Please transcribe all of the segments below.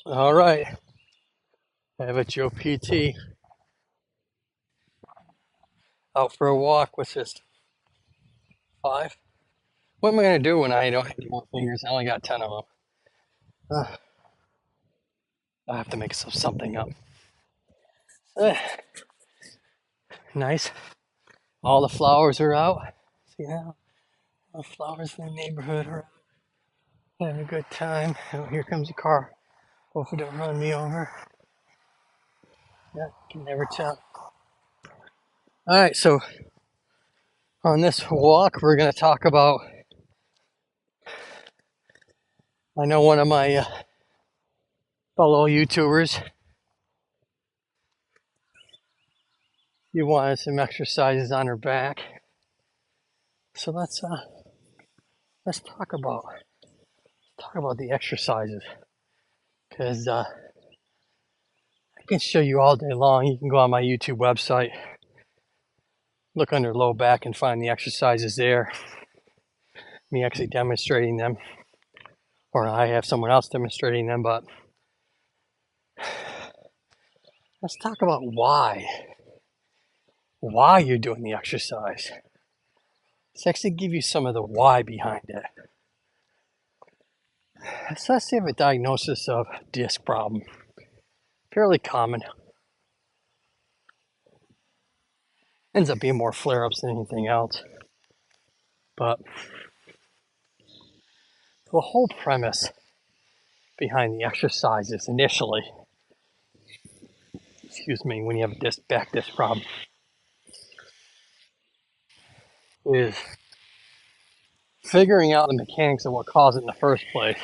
All right, I have a Joe PT out for a walk with just five. What am I gonna do when I don't have any more fingers? I only got 10 of them. I have to make something up. Uh, nice. All the flowers are out. See now, all the flowers in the neighborhood are out. Having a good time. Oh, here comes a car. Hopefully, don't run me over. Yeah, can never tell. All right, so on this walk, we're gonna talk about. I know one of my fellow YouTubers. He wanted some exercises on her back. So let's talk about the exercises because I can show you all day long. You can go on my YouTube website, look under low back, and find the exercises there. Me actually demonstrating them, or I have someone else demonstrating them. But let's talk about why you're doing the exercise. Let's actually give you some of the why behind it. So let's say you have a diagnosis of disc problem, fairly common. Ends up being more flare-ups than anything else. But the whole premise behind the exercises initially, excuse me, when you have a back disc problem, is figuring out the mechanics of what caused it in the first place,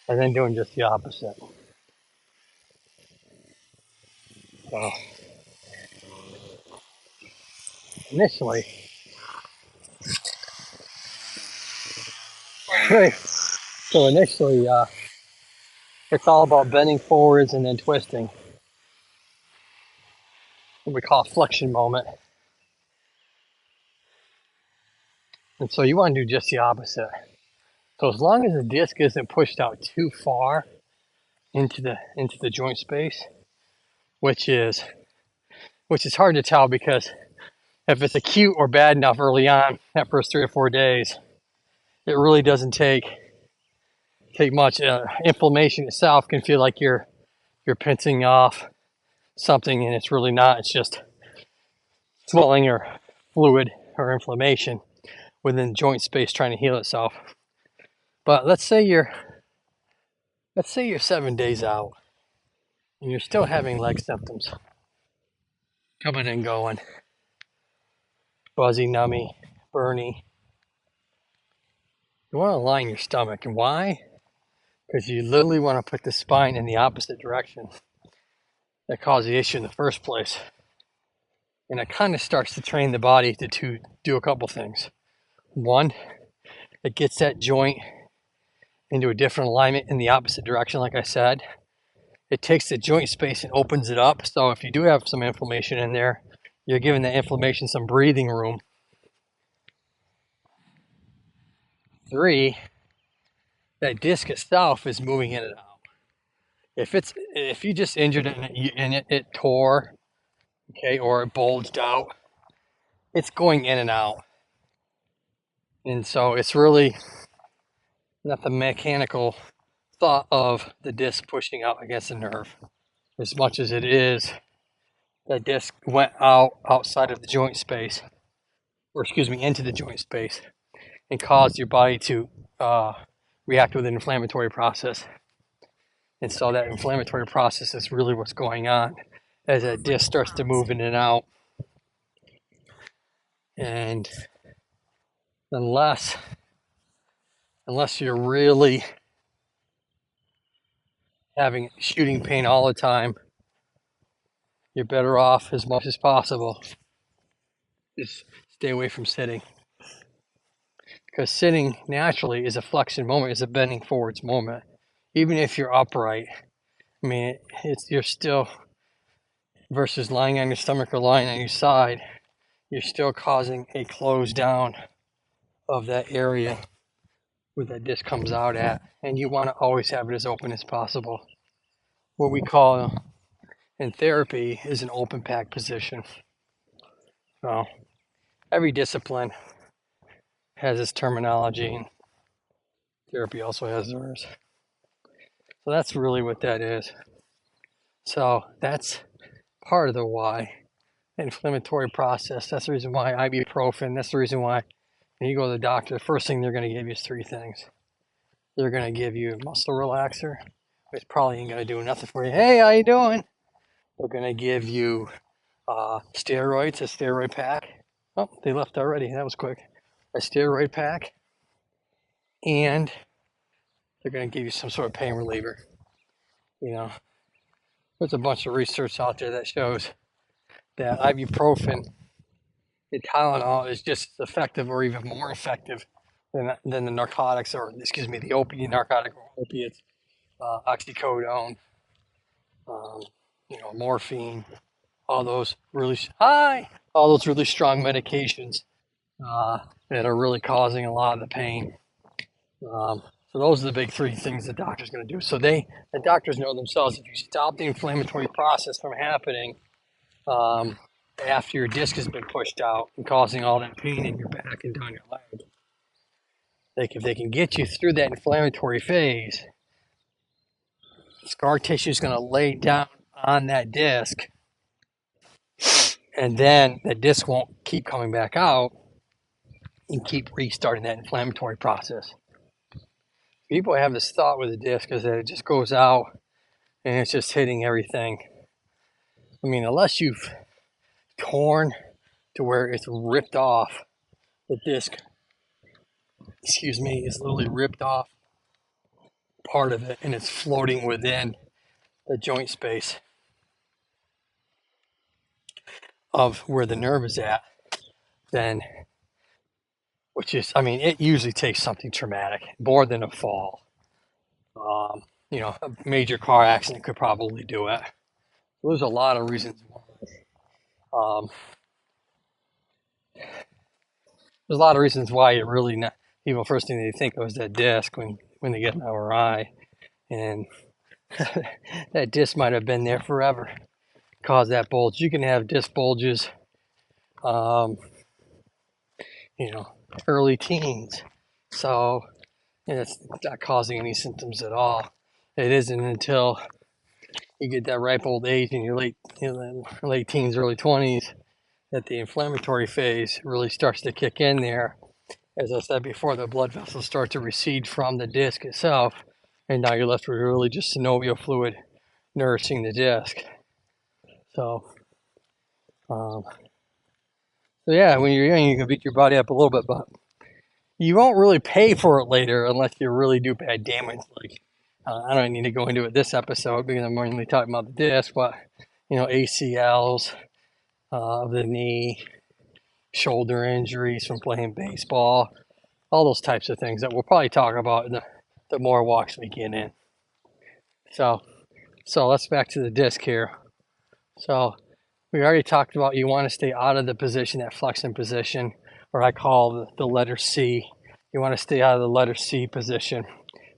and then doing just the opposite. So initially, so initially, it's all about bending forwards and then twisting, what we call flexion moment. And so you want to do just the opposite. So as long as the disc isn't pushed out too far into the joint space, which is hard to tell because if it's acute or bad enough early on, that first 3 or 4 days, it really doesn't take much. Inflammation itself can feel like you're pinching off something, and it's really not. It's just swelling or fluid or inflammation within the joint space trying to heal itself. But let's say you're 7 days out and you're still having leg symptoms coming and going, fuzzy, nummy, burny. You want to align your stomach. And why? Because you literally want to put the spine in the opposite direction that caused the issue in the first place. And it kind of starts to train the body to do a couple things. One, it gets that joint into a different alignment in the opposite direction, like I said. It takes the joint space and opens it up. So if you do have some inflammation in there, you're giving the inflammation some breathing room. 3, that disc itself is moving in and out. If you just injured it and it tore, okay, or it bulged out, it's going in and out. And so it's really not the mechanical thought of the disc pushing out against the nerve as much as it is that disc went outside of the joint space, or excuse me, into the joint space, and caused your body to react with an inflammatory process. And so that inflammatory process is really what's going on as that disc starts to move in and out. And unless you're really having shooting pain all the time, you're better off as much as possible just stay away from sitting, because sitting naturally is a flexion moment, is a bending forwards moment. Even if you're upright, I mean, you're still, versus lying on your stomach or lying on your side, you're still causing a close down of that area where that disc comes out at, and you want to always have it as open as possible. What we call in therapy is an open pack position. So every discipline has its terminology, and therapy also has theirs. So that's really what that is. So that's part of the why. Inflammatory process. That's the reason why ibuprofen. That's the reason why when you go to the doctor, the first thing they're going to give you is three things. They're going to give you a muscle relaxer, which probably ain't going to do nothing for you. Hey, how you doing? They're going to give you steroids, a steroid pack. Oh, they left already. That was quick. A steroid pack. And they're going to give you some sort of pain reliever. You know, there's a bunch of research out there that shows that ibuprofen and Tylenol is just as effective or even more effective than the narcotics, or excuse me, the narcotic or opiates, oxycodone, morphine, all those really strong medications that are really causing a lot of the pain. So those are the big three things the doctor's going to do. So the doctors know themselves, if you stop the inflammatory process from happening after your disc has been pushed out and causing all that pain in your back and down your leg, if they can get you through that inflammatory phase, scar tissue is going to lay down on that disc, and then the disc won't keep coming back out and keep restarting that inflammatory process. People have this thought with the disc is that it just goes out and it's just hitting everything. I mean, unless you've torn to where it's ripped off, the disc, is literally ripped off part of it and it's floating within the joint space of where the nerve is at, then, it usually takes something traumatic, more than a fall. A major car accident could probably do it. There's a lot of reasons why. There's a lot of reasons why it really not. People first thing they think of is that disc when they get an MRI, and that disc might have been there forever, cause that bulge. You can have disc bulges, early teens, so it's not causing any symptoms at all. It isn't until you get that ripe old age in your late teens, early 20s, that the inflammatory phase really starts to kick in there. As I said before, the blood vessels start to recede from the disc itself, and now you're left with really just synovial fluid nourishing the disc. So yeah, when you're young, you can beat your body up a little bit, but you won't really pay for it later unless you really do bad damage. Like, I don't need to go into it this episode because I'm mainly talking about the disc, but ACLs of the knee, shoulder injuries from playing baseball, all those types of things that we'll probably talk about in the more walks we get in. So let's back to the disc here. So we already talked about you want to stay out of the position, that flexing position, or I call the letter C. You want to stay out of the letter C position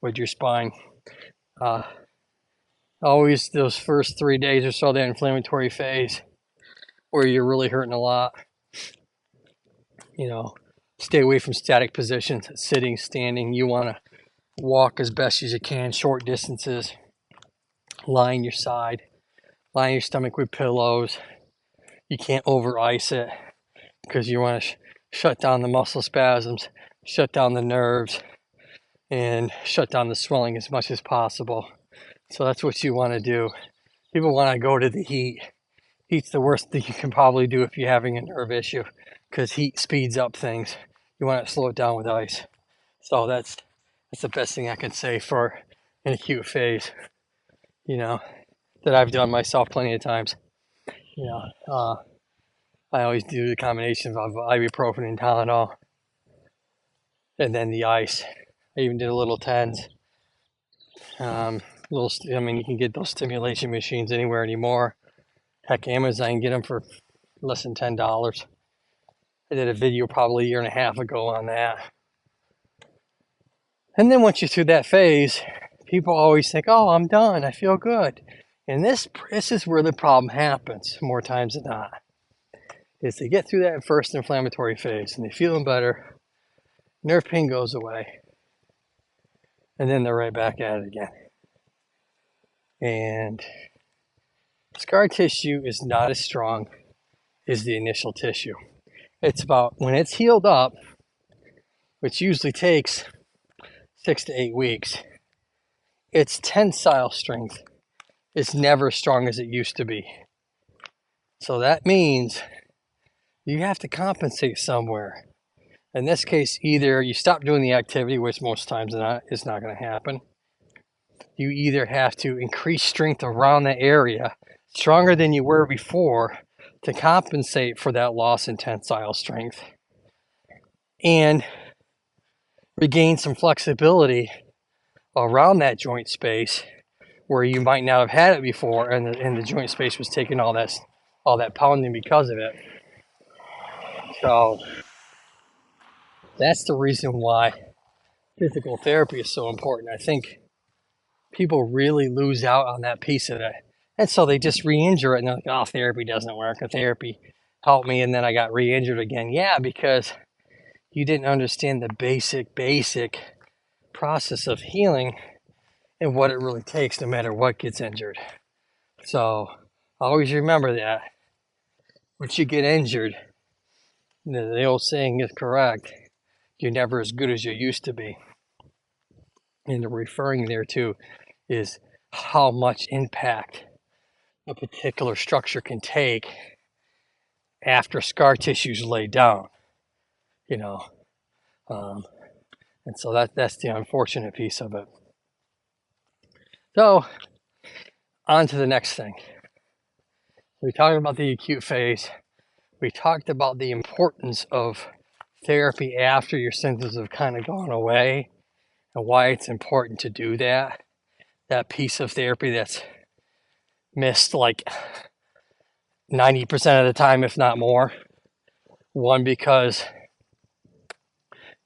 with your spine. Always those first 3 days or so, that inflammatory phase where you're really hurting a lot. Stay away from static positions, sitting, standing. You want to walk as best as you can, short distances. Line your side, line your stomach with pillows. You can't over ice it because you want to shut down the muscle spasms, shut down the nerves, and shut down the swelling as much as possible. So that's what you want to do. People want to go to the heat. Heat's the worst thing you can probably do if you're having a nerve issue because heat speeds up things. You want to slow it down with ice. So that's the best thing I can say for an acute phase, that I've done myself plenty of times. I always do the combination of ibuprofen and Tylenol, and then the ice. I even did a little TENS. You can get those stimulation machines anywhere anymore. Heck, Amazon can get them for less than $10. I did a video probably a year and a half ago on that. And then once you're through that phase, people always think, oh, I'm done, I feel good. And this is where the problem happens more times than not, is they get through that first inflammatory phase and they're feeling better, nerve pain goes away, and then they're right back at it again. And scar tissue is not as strong as the initial tissue. It's about, when it's healed up, which usually takes 6 to 8 weeks, its tensile strength is never as strong as it used to be. So that means you have to compensate somewhere. In this case, either you stop doing the activity, which most times is not going to happen. You either have to increase strength around the area stronger than you were before to compensate for that loss in tensile strength and regain some flexibility around that joint space where you might not have had it before, and the joint space was taking all that pounding because of it. So that's the reason why physical therapy is so important. I think people really lose out on that piece of it. And so they just re-injure it and they're like, oh, therapy doesn't work. Therapy helped me and then I got re-injured again. Yeah, because you didn't understand the basic process of healing and what it really takes no matter what gets injured. So always remember that. Once you get injured, the old saying is correct. You're never as good as you used to be. And the referring there to is how much impact a particular structure can take after scar tissue's laid down, you know. And so that's the unfortunate piece of it. So on to the next thing. We talked about the acute phase. We talked about the importance of therapy after your symptoms have kind of gone away and why it's important to do that. That piece of therapy that's missed like 90% of the time, if not more. One, because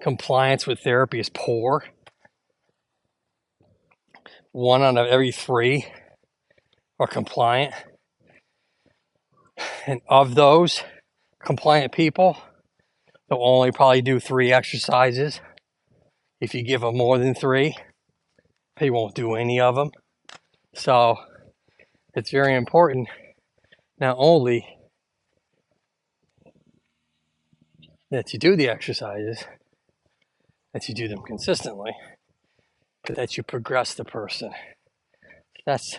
compliance with therapy is poor. 1 out of every 3 are compliant. And of those compliant people, they'll only probably do 3 exercises. If you give them more than 3, they won't do any of them. So it's very important not only that you do the exercises, that you do them consistently, but that you progress the person. That's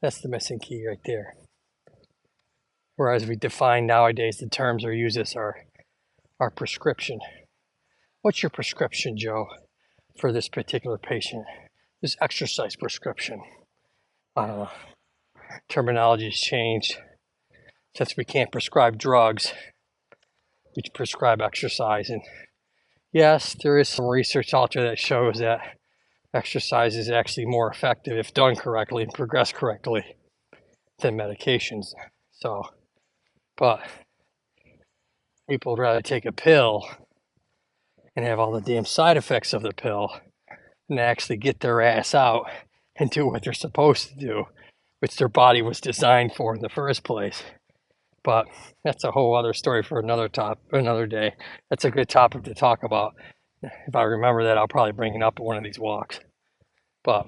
the missing key right there. Whereas we define nowadays, the terms are used as our prescription. What's your prescription, Joe, for this particular patient? This exercise prescription. I don't know. Terminology has changed. Since we can't prescribe drugs, we prescribe exercise. And yes, there is some research out there that shows that exercise is actually more effective if done correctly and progressed correctly than medications. So, but people would rather take a pill and have all the damn side effects of the pill than actually get their ass out and do what they're supposed to do, which their body was designed for in the first place. But that's a whole other story for another day. That's a good topic to talk about. If I remember that, I'll probably bring it up at one of these walks. But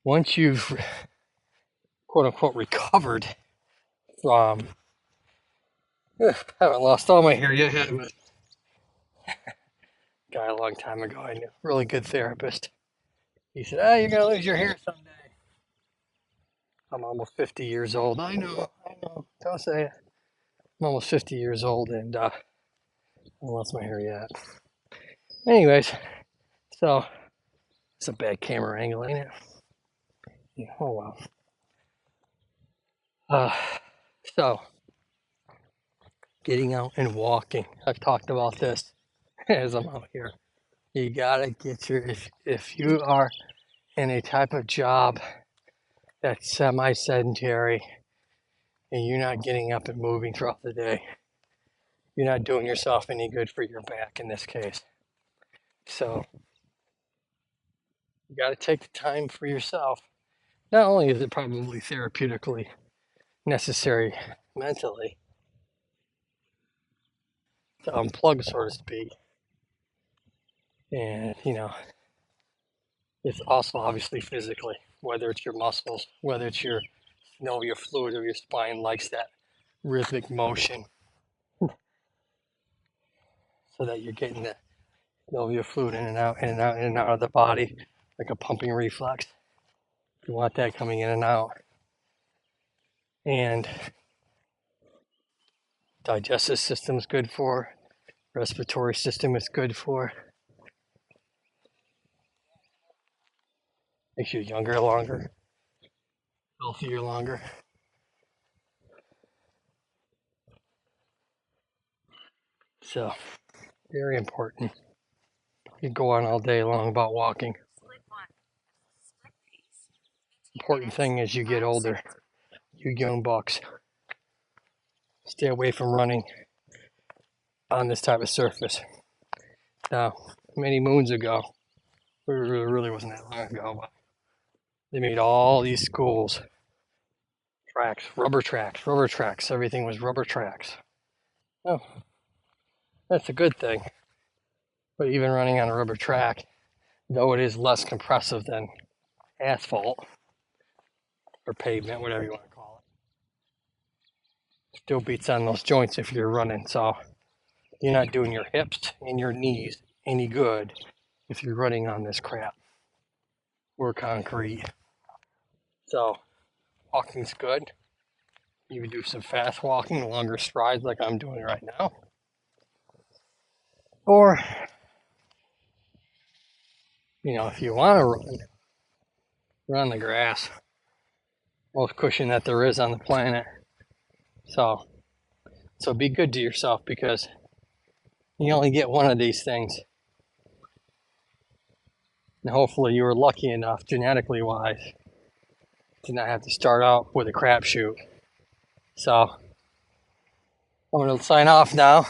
once you've quote unquote recovered from, haven't lost all my hair yet, had a guy a long time ago I knew, really good therapist. He said, you're gonna lose your hair someday. I'm almost 50 years old. I know, don't say it. I'm almost 50 years old and I haven't lost my hair yet. Anyways, so it's a bad camera angle, ain't it? Yeah, oh well. So getting out and walking. I've talked about this as I'm out here. You gotta get if you are in a type of job that's semi-sedentary and you're not getting up and moving throughout the day, you're not doing yourself any good for your back in this case. So you got to take the time for yourself. Not only is it probably therapeutically necessary mentally to unplug, so to speak, and it's also obviously physically, whether it's your muscles, whether it's your synovial fluid or your spine likes that rhythmic motion, so that you're getting the synovial fluid in and out, in and out, in and out of the body, like a pumping reflex. You want that coming in and out. And digestive system is good for, respiratory system is good for. Makes you younger longer, healthier longer. So, very important. You could go on all day long about walking. Important thing as you get older, you young bucks, stay away from running on this type of surface. Now, many moons ago, it really wasn't that long ago, but they made all these schools tracks, rubber tracks. Everything was rubber tracks. Oh, that's a good thing. But even running on a rubber track, though it is less compressive than asphalt or pavement, whatever you want to call it, still beats on those joints if you're running. So you're not doing your hips and your knees any good if you're running on this crap or concrete. So walking's good. You can do some fast walking, longer strides like I'm doing right now. Or, if you want to run on the grass. Most cushion that there is on the planet. So be good to yourself, because you only get one of these things. And hopefully you were lucky enough, genetically wise, to not have to start out with a crapshoot. So I'm going to sign off now.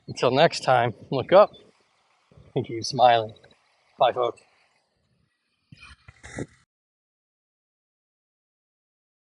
Until next time, look up and keep smiling. Bye, folks.